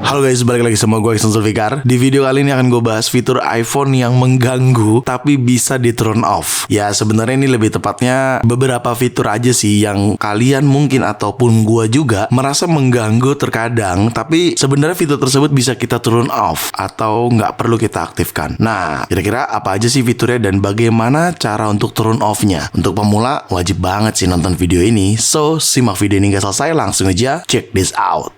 Halo guys, balik lagi sama gue Iksan Zulfikar. Di video kali ini akan gue bahas fitur iPhone yang mengganggu tapi bisa di turn off. Ya sebenarnya ini lebih tepatnya beberapa fitur aja sih yang kalian mungkin ataupun gue juga merasa mengganggu terkadang, tapi sebenarnya fitur tersebut bisa kita turn off atau nggak perlu kita aktifkan. Nah, kira-kira apa aja sih fiturnya dan bagaimana cara untuk turn off-nya? Untuk pemula wajib banget sih nonton video ini. So, simak video ini hingga selesai, langsung aja check this out.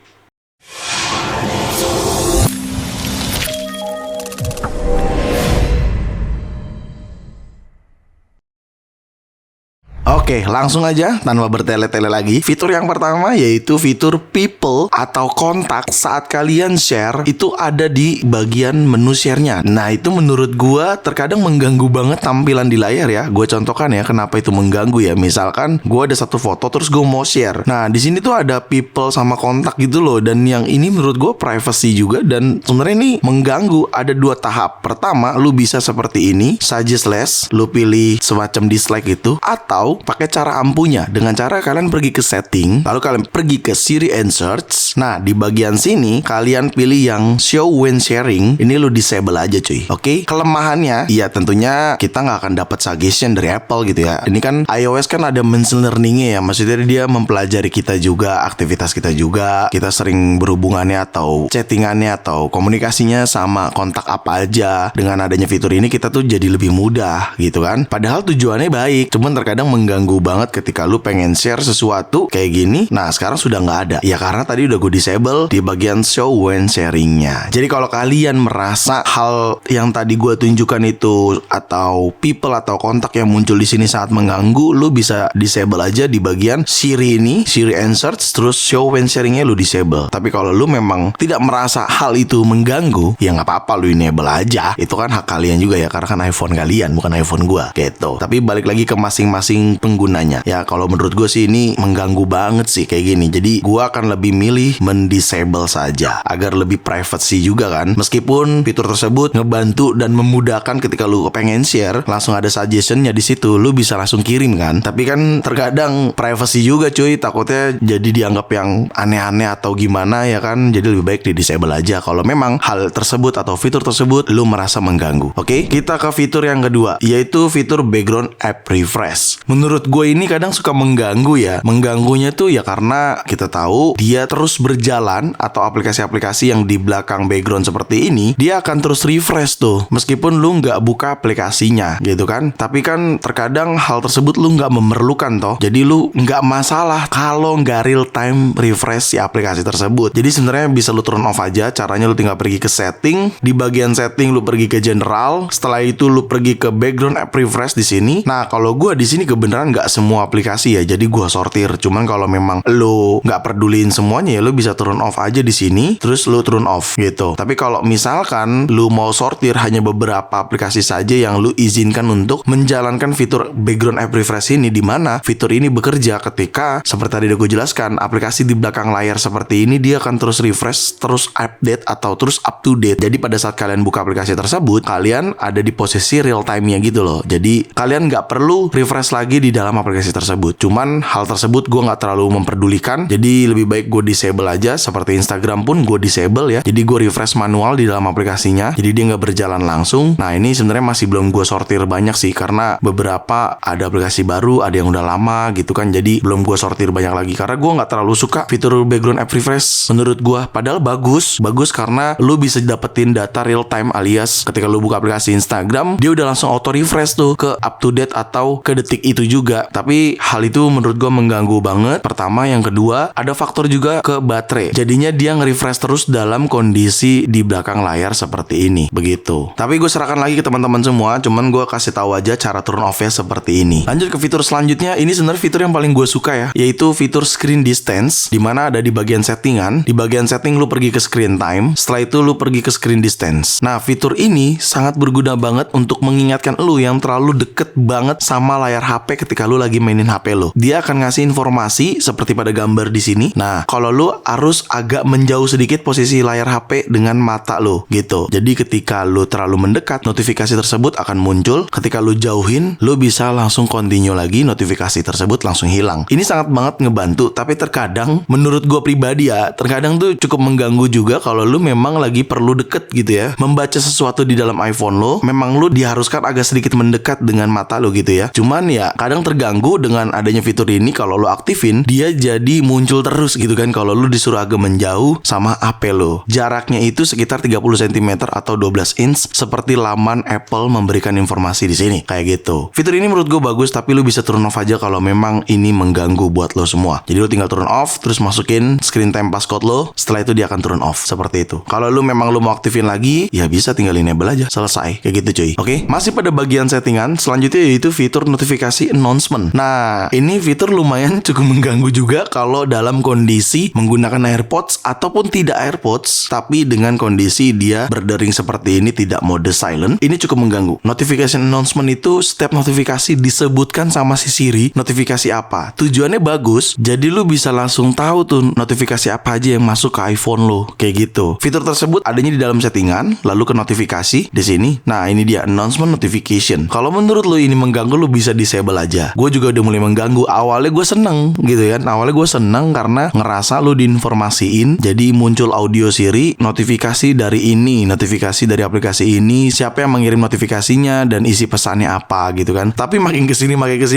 Oke, langsung aja tanpa bertele-tele lagi. Fitur yang pertama yaitu fitur people atau kontak saat kalian share itu ada di bagian menu share-nya. Nah, itu menurut gua terkadang mengganggu banget tampilan di layar ya. Gue contohkan ya kenapa itu mengganggu ya. Misalkan gua ada satu foto terus gue mau share. Nah, di sini tuh ada people sama kontak gitu loh, dan yang ini menurut gua privacy juga dan sebenarnya ini mengganggu. Ada dua tahap. Pertama, lu bisa seperti ini, suggest less, lu pilih semacam dislike gitu, atau pakai cara ampuhnya dengan cara kalian pergi ke setting, lalu kalian pergi ke Siri and Search. Nah, di bagian sini kalian pilih yang show when sharing. Ini lu disable aja cuy. Oke, kelemahannya ya tentunya kita nggak akan dapat suggestion dari Apple gitu ya. Ini kan iOS kan ada machine learning-nya ya, maksudnya dia mempelajari kita juga, aktivitas kita juga, kita sering berhubungannya atau chattingannya atau komunikasinya sama kontak apa aja. Dengan adanya fitur ini kita tuh jadi lebih mudah gitu kan. Padahal tujuannya baik, cuman terkadang mengganggu banget ketika lu pengen share sesuatu kayak gini. Nah, sekarang sudah nggak ada. Ya karena tadi udah gue disable di bagian show when sharing-nya. Jadi kalau kalian merasa hal yang tadi gue tunjukkan itu atau people atau kontak yang muncul di sini saat mengganggu, lu bisa disable aja di bagian Siri ini, Siri and Search, terus show when sharing-nya lu disable. Tapi kalau lu memang tidak merasa hal itu mengganggu, ya nggak apa-apa, lu enable aja. Itu kan hak kalian juga ya, karena kan iPhone kalian bukan iPhone gue gitu. Tapi balik lagi ke masing-masing penggunanya. Ya kalau menurut gue sih ini mengganggu banget sih kayak gini. Jadi gue akan lebih milih mendisable saja agar lebih privacy juga kan. Meskipun fitur tersebut ngebantu dan memudahkan ketika lu pengen share, langsung ada suggestionnya di situ, lu bisa langsung kirim kan. Tapi kan terkadang privacy juga cuy, takutnya jadi dianggap yang aneh-aneh atau gimana ya kan. Jadi lebih baik di disable aja kalau memang hal tersebut atau fitur tersebut lu merasa mengganggu. Oke, kita ke fitur yang kedua, yaitu fitur background app refresh. Menurut gue ini kadang suka mengganggu ya. Mengganggunya tuh ya karena kita tahu dia terus berjalan atau aplikasi-aplikasi yang di belakang background seperti ini, dia akan terus refresh tuh meskipun lu nggak buka aplikasinya gitu kan. Tapi kan terkadang hal tersebut lu nggak memerlukan toh. Jadi lu nggak masalah kalau nggak real time refresh si aplikasi tersebut. Jadi sebenarnya bisa lu turn off aja. Caranya lu tinggal pergi ke setting. Di bagian setting lu pergi ke general. Setelah itu lu pergi ke background app refresh di sini. Nah, kalau gue di sini kebenaran nggak semua aplikasi ya, jadi gue sortir. Cuman kalau memang lo nggak peduliin semuanya ya lo bisa turn off aja di sini, terus lo turn off gitu. Tapi kalau misalkan lo mau sortir hanya beberapa aplikasi saja yang lo izinkan untuk menjalankan fitur background app refresh ini, di mana fitur ini bekerja ketika seperti tadi udah gue jelaskan, aplikasi di belakang layar seperti ini dia akan terus refresh, terus update atau terus up to date. Jadi pada saat kalian buka aplikasi tersebut, kalian ada di posisi real time-nya gitu loh. Jadi kalian nggak perlu refresh lagi di dalam aplikasi tersebut. Cuman hal tersebut gue nggak terlalu memperdulikan. Jadi lebih baik gue disable aja. Seperti Instagram pun gue disable ya. Jadi gue refresh manual di dalam aplikasinya. Jadi dia nggak berjalan langsung. Nah, ini sebenarnya masih belum gue sortir banyak sih, karena beberapa ada aplikasi baru, ada yang udah lama gitu kan. Jadi belum gue sortir banyak lagi karena gue nggak terlalu suka fitur background app refresh menurut gue. Padahal bagus karena lu bisa dapetin data real time, alias ketika lu buka aplikasi Instagram dia udah langsung auto refresh tuh ke up to date atau ke detik itu juga. Tapi hal itu menurut gue mengganggu banget. Pertama, yang kedua ada faktor juga ke baterai. Jadinya dia nge-refresh terus dalam kondisi di belakang layar seperti ini. Begitu. Tapi gue serahkan lagi ke teman-teman semua. Cuman gue kasih tahu aja cara turn off-nya seperti ini. Lanjut ke fitur selanjutnya. Ini sebenarnya fitur yang paling gue suka ya, yaitu fitur screen distance, dimana ada di bagian settingan. Di bagian setting lu pergi ke screen time. Setelah itu lu pergi ke screen distance. Nah, fitur ini sangat berguna banget untuk mengingatkan lu yang terlalu deket banget sama layar HP ketika ketika lu lagi mainin HP lu. Dia akan ngasih informasi seperti pada gambar di sini. Nah, kalau lu harus agak menjauh sedikit posisi layar HP dengan mata lu gitu. Jadi ketika lu terlalu mendekat, notifikasi tersebut akan muncul. Ketika lu jauhin, lu bisa langsung continue lagi, notifikasi tersebut langsung hilang. Ini sangat banget ngebantu, tapi terkadang menurut gue pribadi ya, terkadang tuh cukup mengganggu juga kalau lu memang lagi perlu deket gitu ya. Membaca sesuatu di dalam iPhone lo, memang lu diharuskan agak sedikit mendekat dengan mata lo gitu ya. Cuman ya kadang terganggu dengan adanya fitur ini. Kalau lu aktifin, dia jadi muncul terus gitu kan kalau lu disuruh agak menjauh sama HP lo. Jaraknya itu sekitar 30 cm atau 12 inch seperti laman Apple memberikan informasi di sini kayak gitu. Fitur ini menurut gue bagus, tapi lu bisa turn off aja kalau memang ini mengganggu buat lo semua. Jadi lu tinggal turn off, terus masukin screen time passcode lo. Setelah itu dia akan turn off seperti itu. Kalau lu memang lu mau aktifin lagi, ya bisa tinggal enable aja, selesai kayak gitu cuy. Oke, masih pada bagian settingan, selanjutnya yaitu fitur notifikasi announcement. Nah, ini fitur lumayan cukup mengganggu juga kalau dalam kondisi menggunakan AirPods ataupun tidak AirPods, tapi dengan kondisi dia berdering seperti ini, tidak mode silent. Ini cukup mengganggu. Notification announcement itu setiap notifikasi disebutkan sama si Siri notifikasi apa. Tujuannya bagus, jadi lu bisa langsung tahu tuh notifikasi apa aja yang masuk ke iPhone lo, kayak gitu. Fitur tersebut adanya di dalam settingan, lalu ke notifikasi di sini. Nah, ini dia announcement notification. Kalau menurut lu ini mengganggu, lu bisa disable aja. Gue juga udah mulai mengganggu. Awalnya gue seneng gitu kan. Awalnya gue seneng karena ngerasa lu diinformasiin. Jadi muncul audio Siri, notifikasi dari ini, notifikasi dari aplikasi ini, siapa yang mengirim notifikasinya dan isi pesannya apa gitu kan. Tapi makin kesini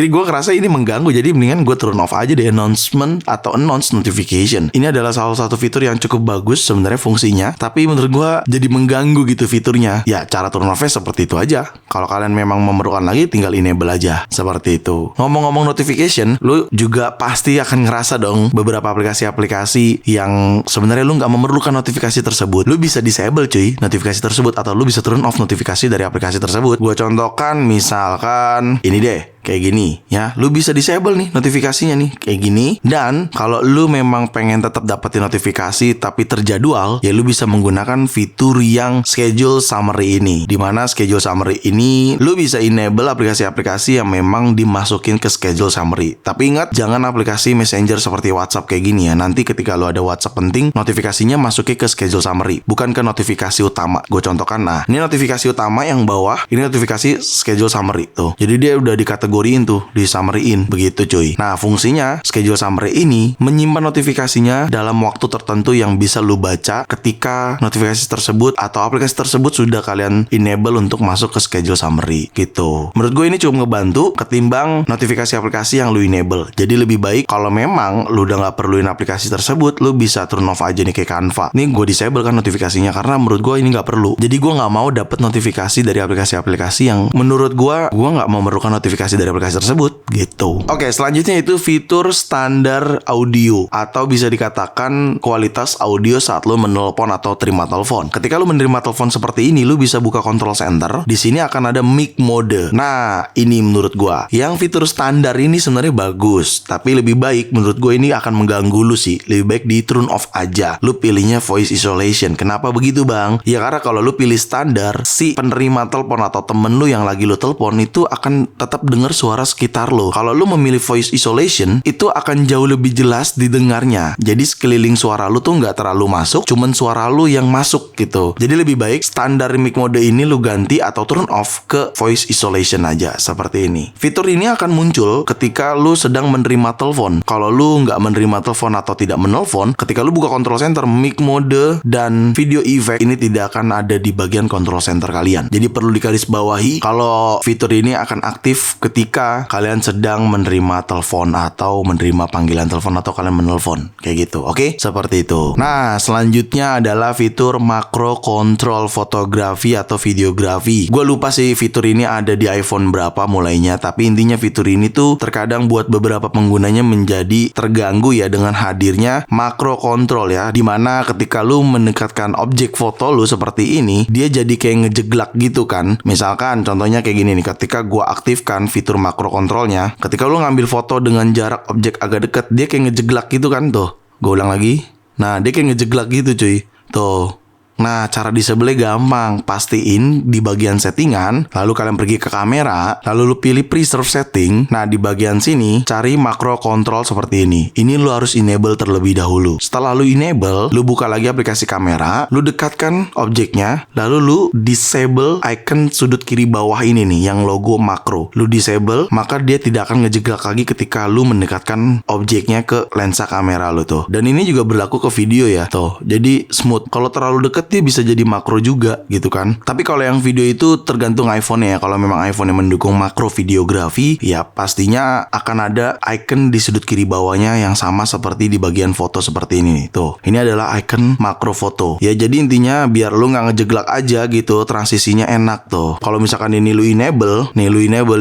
gue ngerasa ini mengganggu. Jadi mendingan gue turn off aja deh announcement atau announce notification. Ini adalah salah satu fitur yang cukup bagus sebenarnya fungsinya, tapi menurut gue jadi mengganggu gitu fiturnya. Ya cara turn off-nya seperti itu aja. Kalau kalian memang memerlukan lagi, tinggal enable aja seperti itu. Ngomong-ngomong notification, lu juga pasti akan ngerasa dong beberapa aplikasi-aplikasi yang sebenarnya lu nggak memerlukan notifikasi tersebut. Lu bisa disable cuy notifikasi tersebut, atau lu bisa turn off notifikasi dari aplikasi tersebut. Gue contohkan misalkan ini deh, kayak gini ya, lu bisa disable nih notifikasinya nih kayak gini. Dan kalau lu memang pengen tetap dapetin notifikasi tapi terjadwal, ya lu bisa menggunakan fitur yang schedule summary ini. Dimana schedule summary ini lu bisa enable aplikasi-aplikasi yang memang dimasukin ke schedule summary. Tapi ingat, jangan aplikasi messenger seperti WhatsApp kayak gini ya. Nanti ketika lu ada WhatsApp penting, notifikasinya masukin ke schedule summary, bukan ke notifikasi utama. Gue contohkan, nah ini notifikasi utama yang bawah, ini notifikasi schedule summary tuh. Jadi dia udah dikategoriin tuh, di summary-in begitu cuy. Nah fungsinya schedule summary ini menyimpan notifikasinya dalam waktu tertentu yang bisa lu baca ketika notifikasi tersebut atau aplikasi tersebut sudah kalian enable untuk masuk ke schedule summary gitu. Menurut gue ini cukup ngebantu ketimbang notifikasi aplikasi yang lu enable. Jadi lebih baik kalau memang lu udah gak perluin aplikasi tersebut, lu bisa turn off aja nih kayak Canva. Nih gue disable kan notifikasinya karena menurut gue ini gak perlu. Jadi gue gak mau dapet notifikasi dari aplikasi-aplikasi yang menurut gue gak memerlukan notifikasi dari aplikasi tersebut gitu. Oke, selanjutnya itu fitur standar audio atau bisa dikatakan kualitas audio saat lu menelpon atau terima telepon. Ketika lu menerima telepon seperti ini, lu bisa buka control center. Di sini akan ada mic mode. Nah, ini menurut gua yang fitur standar ini sebenarnya bagus, tapi lebih baik menurut gua ini akan mengganggu lu sih. Lebih baik di turn off aja. Lu pilihnya voice isolation. Kenapa begitu, Bang? Ya karena kalau lu pilih standar, si penerima telepon atau temen lu yang lagi lu telepon itu akan tetap dengar suara sekitar lo. Kalau lu memilih voice isolation, itu akan jauh lebih jelas didengarnya. Jadi sekeliling suara lu tuh nggak terlalu masuk, cuman suara lu yang masuk gitu. Jadi lebih baik standar mic mode ini lu ganti atau turn off ke voice isolation aja seperti ini. Fitur ini akan muncul ketika lu sedang menerima telepon. Kalau lu nggak menerima telepon atau tidak menelpon, ketika lu buka control center, mic mode dan video effect ini tidak akan ada di bagian control center kalian. Jadi perlu digarisbawahi kalau fitur ini akan aktif ketika kalian sedang menerima telepon atau menerima panggilan telepon atau kalian menelpon kayak gitu. Oke, seperti itu. Nah, selanjutnya adalah fitur makro kontrol fotografi atau videografi. Gue lupa sih fitur ini ada di iPhone berapa mulainya, tapi intinya fitur ini tuh terkadang buat beberapa penggunanya menjadi terganggu ya dengan hadirnya makro kontrol ya, dimana ketika lu mendekatkan objek foto lu seperti ini, dia jadi kayak ngejeglak gitu kan. Misalkan contohnya kayak gini nih, ketika gue aktifkan fitur makro kontrolnya, ketika lu ngambil foto dengan jarak objek agak dekat, dia kayak ngejeglak gitu kan tuh. Gue ulang lagi. Nah, dia kayak ngejeglak gitu cuy. Tuh. Nah, cara disabelnya gampang. Pastiin di bagian settingan, lalu kalian pergi ke kamera, lalu lu pilih preserve setting. Nah, di bagian sini cari makro control seperti ini. Ini lu harus enable terlebih dahulu. Setelah lu enable, lu buka lagi aplikasi kamera, lu dekatkan objeknya, lalu lu disable icon sudut kiri bawah ini nih yang logo makro. Lu disable, maka dia tidak akan ngejeglak lagi ketika lu mendekatkan objeknya ke lensa kamera lu tuh. Dan ini juga berlaku ke video ya, tuh. Jadi smooth. Kalau terlalu deket dia bisa jadi makro juga gitu kan. Tapi kalau yang video itu tergantung iPhone-nya ya. Kalau memang iPhone yang mendukung makro videografi, ya pastinya akan ada icon di sudut kiri bawahnya yang sama seperti di bagian foto seperti ini nih. Tuh, ini adalah icon makro foto. Ya jadi intinya biar lu nggak ngejeglak aja gitu, transisinya enak tuh. Kalau misalkan ini lu enable,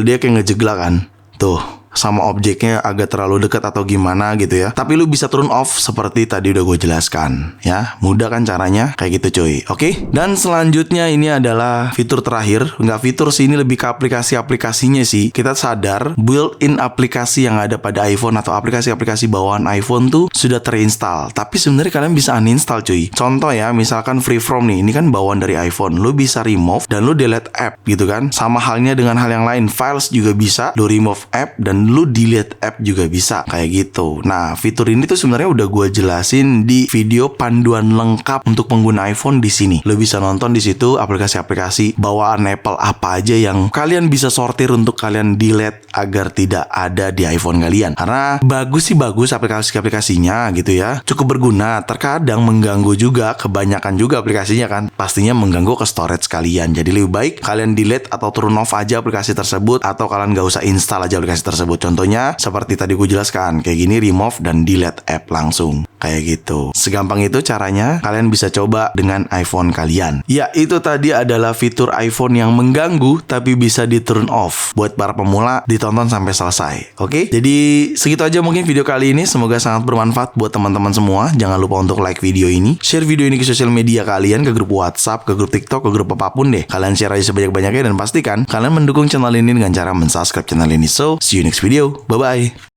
dia kayak ngejeglak kan. Tuh, sama objeknya agak terlalu dekat atau gimana gitu ya. Tapi lu bisa turn off seperti tadi udah gue jelaskan ya. Mudah kan caranya? Kayak gitu cuy. Oke? Dan selanjutnya ini adalah fitur terakhir. Nggak fitur sih, ini lebih ke aplikasi-aplikasinya sih. Kita sadar built-in aplikasi yang ada pada iPhone atau aplikasi-aplikasi bawaan iPhone tuh sudah terinstall. Tapi sebenarnya kalian bisa uninstall cuy. Contoh ya, misalkan Freeform nih. Ini kan bawaan dari iPhone. Lu bisa remove dan lu delete app gitu kan. Sama halnya dengan hal yang lain. Files juga bisa lu remove app dan lu delete app juga bisa kayak gitu. Nah, fitur ini tuh sebenarnya udah gue jelasin di video panduan lengkap untuk pengguna iPhone di sini. Lu bisa nonton di situ aplikasi-aplikasi bawaan Apple apa aja yang kalian bisa sortir untuk kalian delete agar tidak ada di iPhone kalian. Karena bagus sih bagus aplikasi-aplikasinya gitu ya. Cukup berguna, terkadang mengganggu juga, kebanyakan juga aplikasinya kan. Pastinya mengganggu ke storage kalian. Jadi lebih baik kalian delete atau turn off aja aplikasi tersebut atau kalian gak usah install aja aplikasi tersebut. Contohnya seperti tadi gue jelaskan, kayak gini remove dan delete app langsung. Kayak gitu. Segampang itu caranya, kalian bisa coba dengan iPhone kalian. Ya, itu tadi adalah fitur iPhone yang mengganggu tapi bisa di turn off. Buat para pemula, ditonton sampai selesai. Oke? Jadi segitu aja mungkin video kali ini. Semoga sangat bermanfaat buat teman-teman semua. Jangan lupa untuk like video ini, share video ini ke sosial media kalian, ke grup WhatsApp, ke grup TikTok, ke grup apapun deh. Kalian share aja sebanyak-banyaknya dan pastikan kalian mendukung channel ini dengan cara mensubscribe channel ini. So, see you next video. Bye-bye.